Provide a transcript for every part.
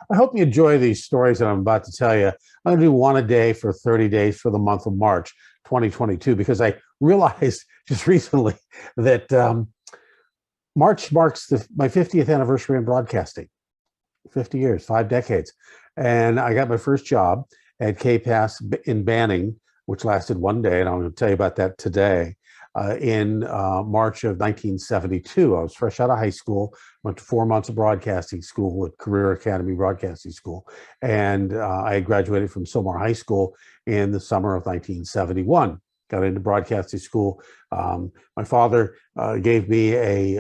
I hope you enjoy these stories that I'm about to tell you. I'm going to do one a day for 30 days for the month of March 2022, because I realized just recently that March marks my 50th anniversary in broadcasting. 50 years, 5 decades. And I got my first job at KPAS in Banning, which lasted one day. And I'm going to tell you about that today. In March of 1972, I was fresh out of high school, went to 4 months of broadcasting school at Career Academy Broadcasting School. And I graduated from Sylmar High School in the summer of 1971. Got into broadcasting school. My father gave me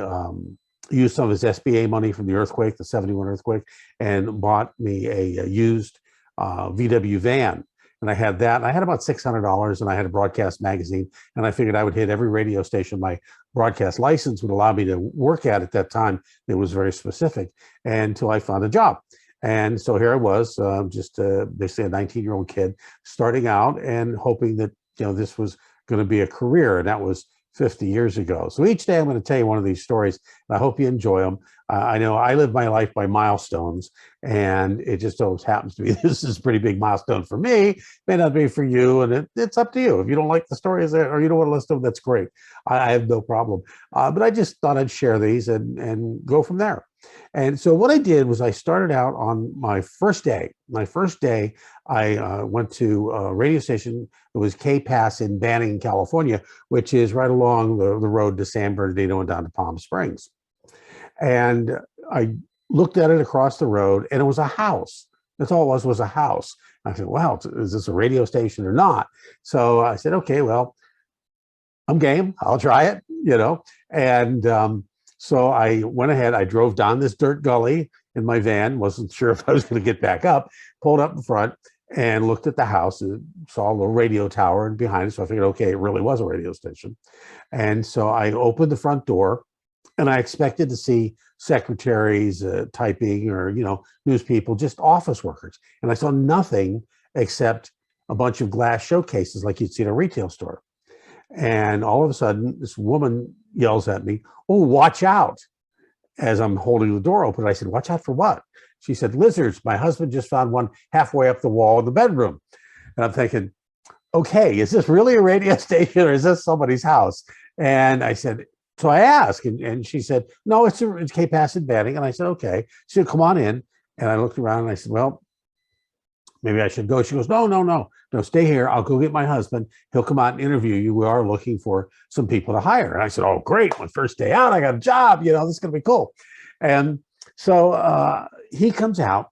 used some of his SBA money from the earthquake, the 71 earthquake, and bought me a used VW van. And I had that. And I had about $600, and I had a broadcast magazine. And I figured I would hit every radio station my broadcast license would allow me to work at that time. It was very specific, until I found a job. And so here I was, just basically a 19-year-old kid starting out and hoping that this was going to be a career. And that was 50 years ago. So each day I'm going to tell you one of these stories, and I hope you enjoy them. I know I live my life by milestones, and it just always happens to be this is a pretty big milestone for me. May not be for you, and it's up to you. If you don't like the stories or you don't want to listen to them, that's great. I have no problem. But I just thought I'd share these and go from there. And so what I did was I started out on my first day. My first day, I went to a radio station. It was KPAS in Banning, California, which is right along the road to San Bernardino and down to Palm Springs. And I looked at it across the road, and it was a house. That's all it was a house. I said, wow, is this a radio station or not? So I said, okay, well, I'm game. I'll try it, And so I went ahead. I drove down this dirt gully in my van. Wasn't sure if I was going to get back up. Pulled up in front and looked at the house. And saw a little radio tower behind it. So I figured, okay, it really was a radio station. And so I opened the front door, and I expected to see secretaries typing or, news people, just office workers. And I saw nothing except a bunch of glass showcases like you'd see in a retail store. And all of a sudden, this woman yells at me, "Oh, watch out," as I'm holding the door open. I said, "Watch out for what?" She said, "Lizards. My husband just found one halfway up the wall in the bedroom." And I'm thinking, okay, is this really a radio station or is this somebody's house? And I said, so I asked, and she said, no, it's KPAS in Banning. And I said, okay. She said, come on in. And I looked around and I said, well, maybe I should go. She goes, no, stay here. I'll go get my husband. He'll come out and interview you. We are looking for some people to hire. And I said, oh, great. My first day out, I got a job. This is going to be cool. And so he comes out,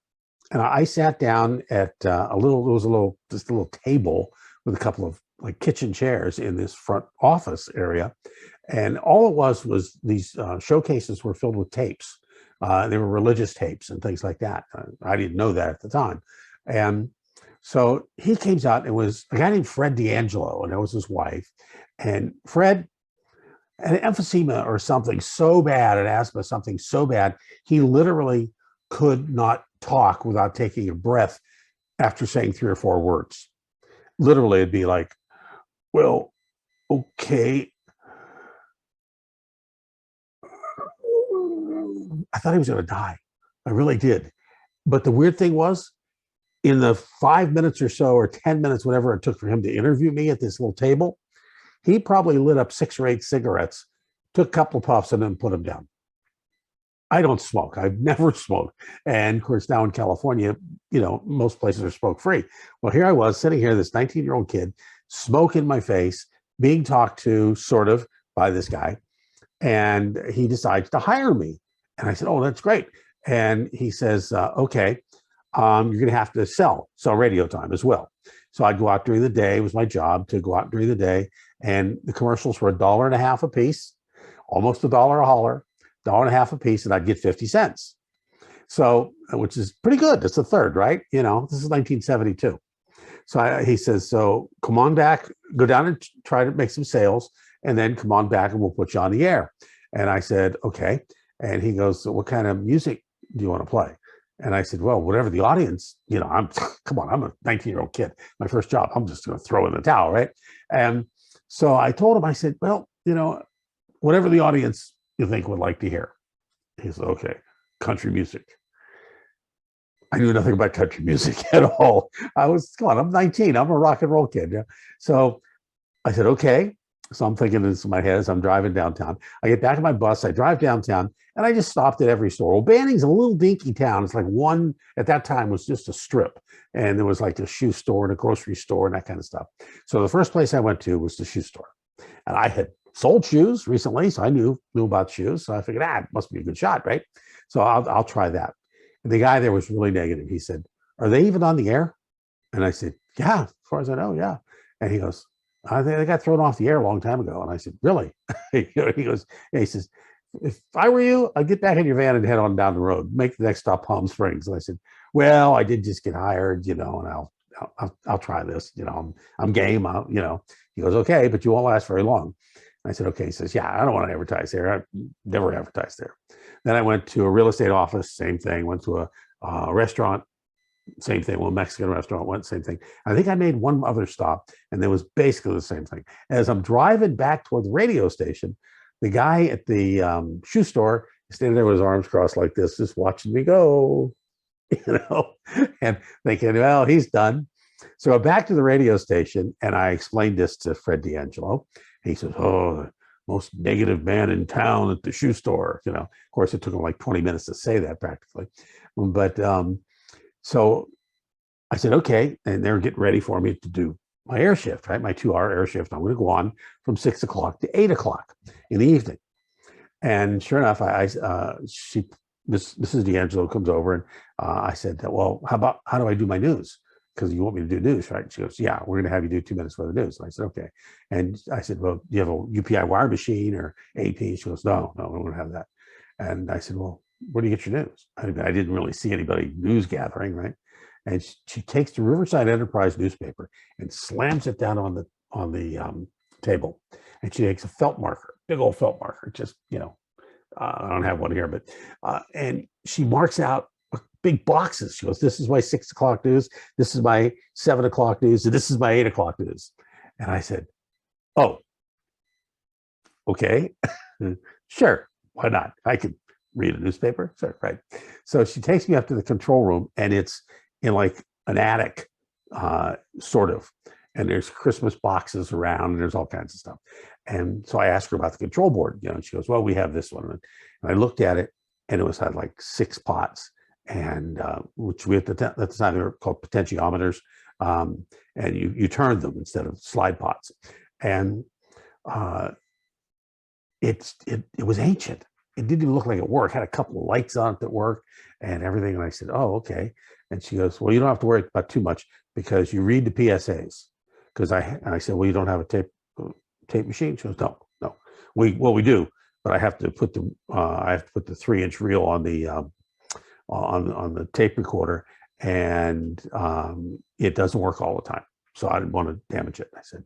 and I sat down at a little table with a couple of like kitchen chairs in this front office area. And all it was these showcases were filled with tapes. They were religious tapes and things like that. I didn't know that at the time. And so he came out. It was a guy named Fred D'Angelo, and that was his wife. And Fred had an emphysema or something so bad, an asthma, something so bad, he literally could not talk without taking a breath after saying 3 or 4 words. Literally, it'd be like, well, okay. I thought he was going to die. I really did. But the weird thing was, in the 5 minutes or so, or 10 minutes, whatever it took for him to interview me at this little table, he probably lit up 6 or 8 cigarettes, took a couple of puffs, and then put them down. I don't smoke. I've never smoked. And of course, now in California, most places are smoke free. Well, here I was sitting here, this 19-year-old kid, smoke in my face, being talked to sort of by this guy. And he decides to hire me. And I said, oh, that's great. And he says, okay, you're going to have to sell radio time as well. So I'd go out during the day. It was my job to go out during the day. And the commercials were $1.50 a piece, almost $1 a holler, $1.50 a piece, and I'd get 50 cents. So, which is pretty good. That's a third, right? This is 1972. So he says, so come on back, go down and try to make some sales, and then come on back and we'll put you on the air. And I said, okay. And he goes, so what kind of music do you want to play? And I said, well, whatever the audience, I'm a 19-year-old kid, my first job, I'm just going to throw in the towel, right? And so I told him, I said, well, whatever the audience you think would like to hear. He said, okay, country music. I knew nothing about country music at all. Come on, I'm 19. I'm a rock and roll kid. Yeah? So I said, okay. So I'm thinking this in my head as I'm driving downtown. I get back in my bus, I drive downtown, and I just stopped at every store. Well, Banning's a little dinky town. It's like one, at that time, was just a strip. And there was like a shoe store and a grocery store and that kind of stuff. So the first place I went to was the shoe store. And I had sold shoes recently, so I knew about shoes. So I figured, it must be a good shot, right? So I'll try that. And the guy there was really negative. He said, are they even on the air? And I said, yeah, as far as I know, yeah. And he goes, they got thrown off the air a long time ago. And I said, really? He goes, yeah, he says, if I were you, I'd get back in your van and head on down the road, make the next stop Palm Springs. And I said, well, I did just get hired, and I'll try this, I'm game, He goes, okay, but you won't last very long. And I said, okay. He says, yeah, I don't want to advertise there. I've never advertised there. Then I went to a real estate office, same thing. Went to a restaurant, same thing. Well, Mexican restaurant, went same thing. I think I made one other stop, and it was basically the same thing. As I'm driving back toward the radio station, the guy at the shoe store is standing there with his arms crossed like this, just watching me go, and thinking, well, he's done. So I back to the radio station, and I explained this to Fred D'Angelo. He says, oh, the most negative man in town at the shoe store. Of course, it took him like 20 minutes to say that practically. But so I said, okay. And they're getting ready for me to do my air shift, right? My 2-hour air shift. I'm going to go on from 6 o'clock to 8 o'clock in the evening. And sure enough, Mrs. D'Angelo comes over, and I said, well, how do I do my news? Because you want me to do news, right? She goes, yeah, we're going to have you do 2 minutes for the news. And I said, okay. And I said, well, do you have a UPI wire machine or AP? She goes, no, we don't have that. And I said, well, where do you get your news? I didn't really see anybody news gathering, right? And she takes the Riverside Enterprise newspaper and slams it down on the table. And she takes a felt marker, big old felt marker, just, I don't have one here, but, and she marks out big boxes. She goes, this is my 6 o'clock news. This is my 7 o'clock news. And this is my 8 o'clock news. And I said, oh, okay, sure. Why not? I could read a newspaper. Sure, right. So she takes me up to the control room, and it's in like an attic, sort of. And there's Christmas boxes around, and there's all kinds of stuff. And so I asked her about the control board, and she goes, well, we have this one. And I looked at it, and it had like 6 pots, and which we at the time they were called potentiometers, and you turned them instead of slide pots. And it was ancient. It didn't even look like it worked. It had a couple of lights on it that worked and everything. And I said, oh, okay. And she goes, well, you don't have to worry about too much because you read the PSAs. And I said, well, you don't have a tape machine? She goes, no. We do, but I have to put the 3-inch reel on the tape recorder, and it doesn't work all the time. So I didn't want to damage it. I said,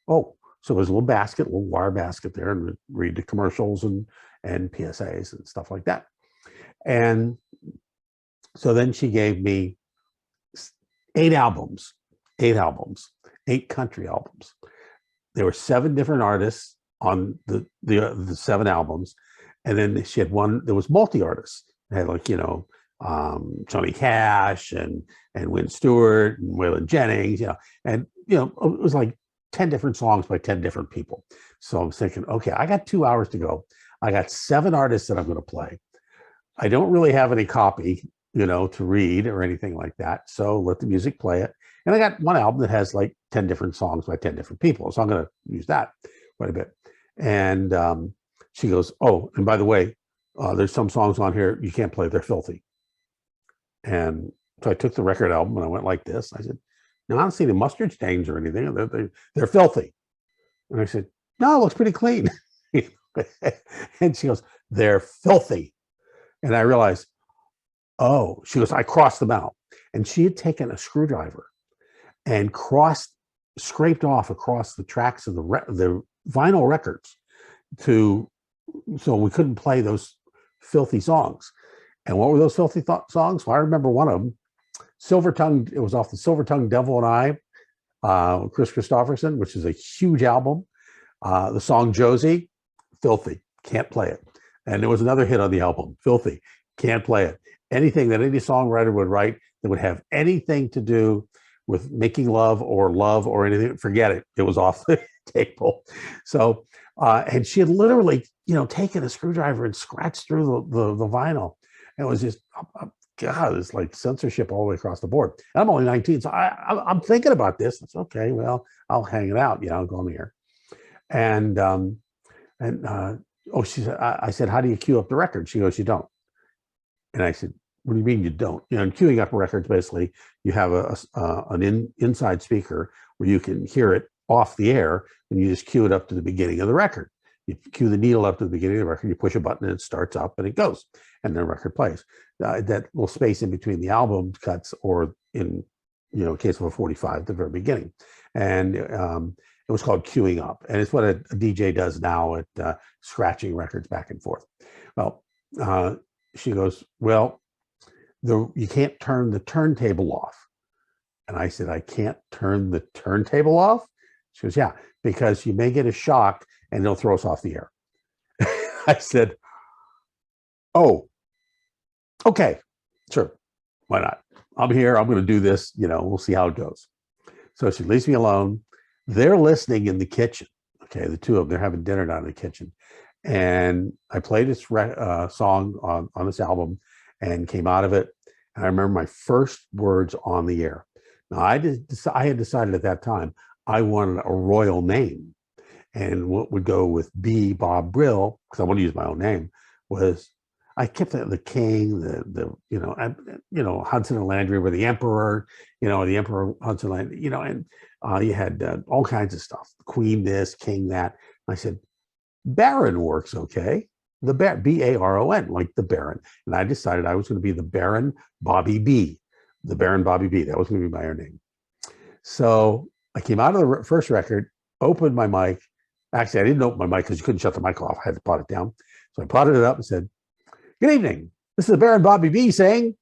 oh, so there's a little wire basket there, and read the commercials and PSAs and stuff like that. And so then she gave me 8 country albums. There were 7 different artists on the 7 albums. And then she had one that was multi-artists. It had like, Johnny Cash and Wynn Stewart and Waylon Jennings, and, it was like 10 different songs by 10 different people. So I'm thinking, okay, I got 2 hours to go. I got 7 artists that I'm going to play. I don't really have any copy, to read or anything like that. So let the music play it. And I got one album that has like 10 different songs by 10 different people. So I'm going to use that quite a bit. And she goes, oh, and by the way, there's some songs on here you can't play. They're filthy. And so I took the record album and I went like this. I said, no, I don't see the mustard stains or anything. They're filthy. And I said, no, it looks pretty clean. And she goes, they're filthy. And I realized, oh, she goes, I crossed them out. And she had taken a screwdriver and scraped off across the tracks of the vinyl records so we couldn't play those filthy songs. And what were those filthy songs? Well, I remember one of them, Silver Tongue. It was off the Silver Tongue Devil and I, Chris Christopherson, which is a huge album. The song Josie, filthy, can't play it. And there was another hit on the album, filthy, can't play it. anything that any songwriter would write that would have anything to do with making love or anything, forget it. It was off the table. So, and she had literally, taken a screwdriver and scratched through the vinyl. And it was just, God, it's like censorship all the way across the board. And I'm only 19, so I'm thinking about this. It's okay. Well, I'll hang it out. I'll go on the air. And she said, I said, how do you queue up the record? She goes, you don't. And I said, what do you mean you don't? And queuing up records, basically, you have an inside speaker where you can hear it off the air, and you just cue it up to the beginning of the record. You cue the needle up to the beginning of the record, you push a button, and it starts up, and it goes, and the record plays. That little space in between the album cuts, or in case of a 45, at the very beginning. And it was called queuing up, and it's what a DJ does now at scratching records back and forth. Well, she goes, well, you can't turn the turntable off. And I said, I can't turn the turntable off? She goes, yeah, because you may get a shock and it'll throw us off the air. I said, oh, okay, sure, why not? I'm here, I'm going to do this, we'll see how it goes. So she leaves me alone. They're listening in the kitchen. Okay, the two of them, they're having dinner down in the kitchen. And I played this song on this album and came out of it. And I remember my first words on the air. Now, I had decided at that time I wanted a royal name. And what would go with B, Bob Brill, because I want to use my own name, was I kept the king, Hudson and Landry were the emperor, the emperor Hudson Landry, and you had all kinds of stuff, queen this, king that. I said, Baron works okay. The Baron, like the Baron. And I decided I was going to be the Baron Bobby B. The Baron Bobby B. That was going to be my own name. So I came out of the first record, opened my mic. Actually, I didn't open my mic because you couldn't shut the mic off. I had to pot it down. So I potted it up and said, good evening. This is the Baron Bobby B saying,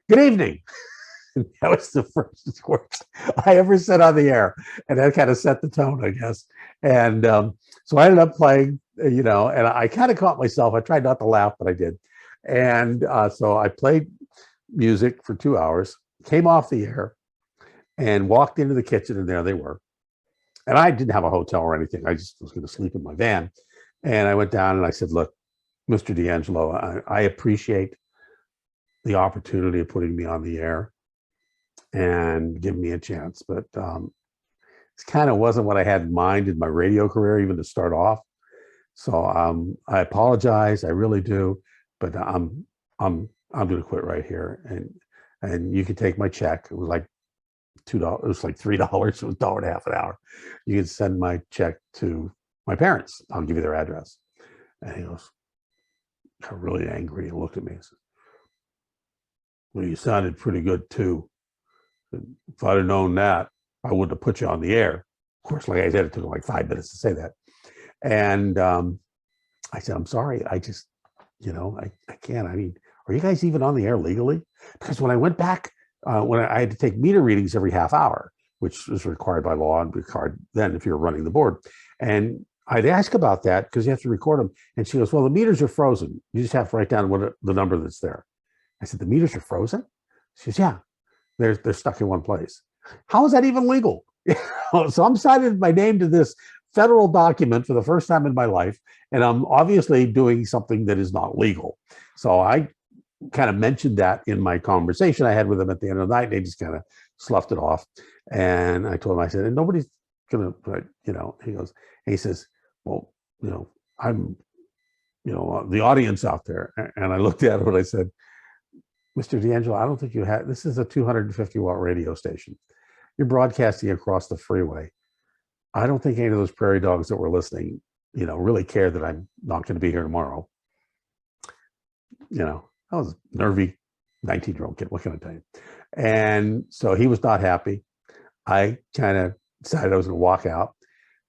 good evening. That was the first words I ever said on the air. And that kind of set the tone, I guess. And so I ended up playing, and I kind of caught myself. I tried not to laugh, but I did. And so I played music for 2 hours, came off the air, and walked into the kitchen, and there they were. And I didn't have a hotel or anything. I just was going to sleep in my van. And I went down and I said, look, Mr. D'Angelo, I appreciate the opportunity of putting me on the air and give me a chance. But it kind of wasn't what I had in mind in my radio career, even to start off. So I apologize, I really do, but I'm going to quit right here. And you can take my check. It was like $2. It was like $3. It was $1.50 an hour. You can send my check to my parents. I'll give you their address. And he goes, got really angry and looked at me and said, well, you sounded pretty good too. If I'd have known that, I wouldn't have put you on the air. Of course, like I said, it took him like 5 minutes to say that. And I said, I'm sorry. I just, I can't. I mean, are you guys even on the air legally? Because when I went back, when I had to take meter readings every half hour, which was required by law and required then if you're running the board. And I'd ask about that because you have to record them. And she goes, well, the meters are frozen. You just have to write down the number that's there. I said, the meters are frozen? She says, yeah, they're stuck in one place. How is that even legal? So I'm signing my name to this federal document for the first time in my life, and I'm obviously doing something that is not legal. So I kind of mentioned that in my conversation I had with them at the end of the night. They just kind of sloughed it off. And I told him, I said, and nobody's gonna, he goes, and he says, well, I'm, the audience out there. And I looked at him and I said, Mr. D'Angelo, I don't think you have, this is a 250 watt radio station. You're broadcasting across the freeway. I don't think any of those prairie dogs that were listening, really care that I'm not going to be here tomorrow. I was a nervy 19-year-old kid. What can I tell you? And so he was not happy. I kind of decided I was going to walk out,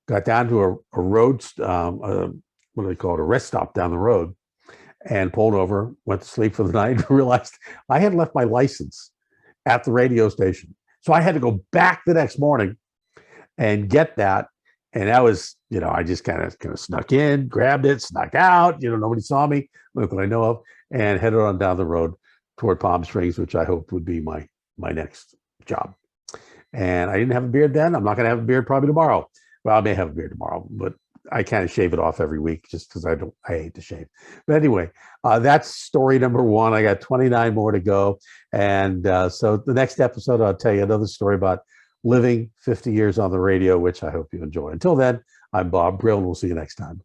got down to a road, what do they call it? A rest stop down the road, and pulled over, went to sleep for the night, and realized I had left my license at the radio station. So I had to go back the next morning and get that. And that was, I just kind of snuck in, grabbed it, snuck out. Nobody saw me, look what I know of, and headed on down the road toward Palm Springs, which I hoped would be my next job. And I didn't have a beard then. I'm not going to have a beard probably tomorrow. Well, I may have a beard tomorrow, but I kind of shave it off every week just because I hate to shave. But anyway, that's story number 1. I got 29 more to go. And so the next episode, I'll tell you another story about living 50 years on the radio, which I hope you enjoy. Until then, I'm Bob Brill, and we'll see you next time.